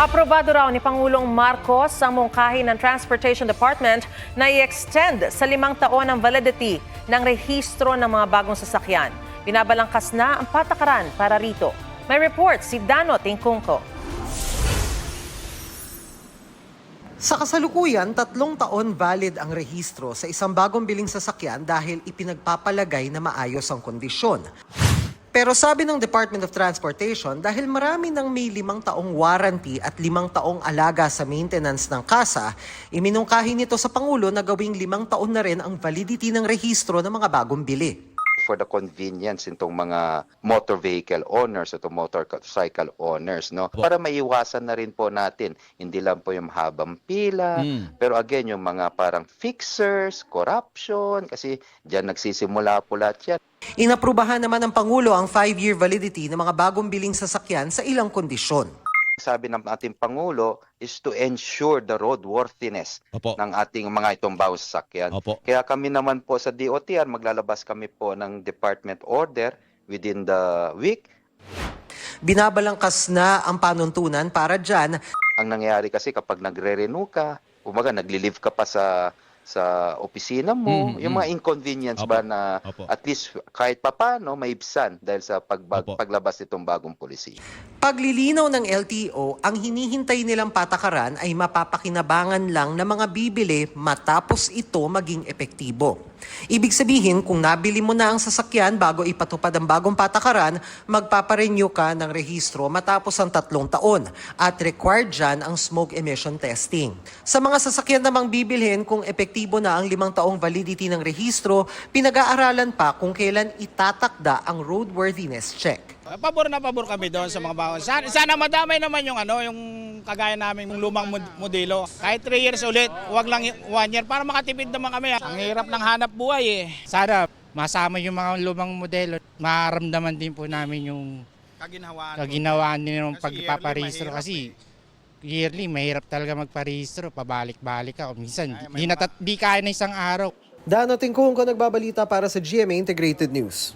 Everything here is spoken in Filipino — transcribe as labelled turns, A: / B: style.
A: Aprobado raw ni Pangulong Marcos ang mungkahi ng Transportation Department na i-extend sa 5 taon ang validity ng rehistro ng mga bagong sasakyan. Binabalangkas na ang patakaran para rito. May report si Dano Tingkungko.
B: Sa kasalukuyan, 3 taon valid ang rehistro sa isang bagong biling sasakyan dahil ipinagpapalagay na maayos ang kondisyon. Pero sabi ng Department of Transportation, dahil marami nang may 5 taong warranty at 5 taong alaga sa maintenance ng kasa, iminungkahi nito sa Pangulo na gawing 5 taon na rin ang validity ng rehistro ng mga bagong bili.
C: For the convenience itong mga motor vehicle owners o motorcycle owners, no? Para maiwasan na rin po natin, hindi lang po yung habang pila, pero again, yung mga parang fixers, corruption, kasi dyan nagsisimula po lahat yan.
B: Inaprubahan naman ng Pangulo ang 5-year validity ng mga bagong biling sasakyan sa ilang kondisyon.
C: Sabi ng ating Pangulo is to ensure the roadworthiness
D: Opo.
C: ng ating mga itong bawang sasakyan.
D: Opo.
C: Kaya kami naman po sa DOTR, maglalabas kami po ng department order within the week.
B: Binabalangkas na ang panuntunan para dyan.
C: Ang nangyayari kasi kapag nagre-renew ka, umaga nagli-leave ka pa sa opisina mo, yung mga inconvenience
D: Opo.
C: ba na
D: Opo.
C: at least kahit papano maibsan dahil sa
D: Opo.
C: paglabas nitong bagong polisiya.
B: Paglilinaw ng LTO, ang hinihintay nilang patakaran ay mapapakinabangan lang ng mga bibili matapos ito maging epektibo. Ibig sabihin, kung nabili mo na ang sasakyan bago ipatupad ang bagong patakaran, magpaparenew ka ng rehistro matapos ang 3 taon at required dyan ang smoke emission testing. Sa mga sasakyan namang bibilhin, kung epektibo na ang 5 taong validity ng rehistro, pinag-aaralan pa kung kailan itatakda ang roadworthiness check.
E: Pabor na pabor kami doon sa mga bago. Sana madamay naman yung yung kagaya namin yung lumang modelo. Kahit 3 years ulit, wag lang 1 year para makatipid naman kami. Ang hirap ng hanap buhay eh.
F: Sana masama yung mga lumang modelo. Maramdaman din po namin yung kaginawaan nila ng pagpaparehistro kasi yearly mahirap talaga magparehistro, pabalik-balik ka. Minsan di kaya na isang araw.
B: Dano Tingkungko, nagbabalita para sa GMA Integrated News.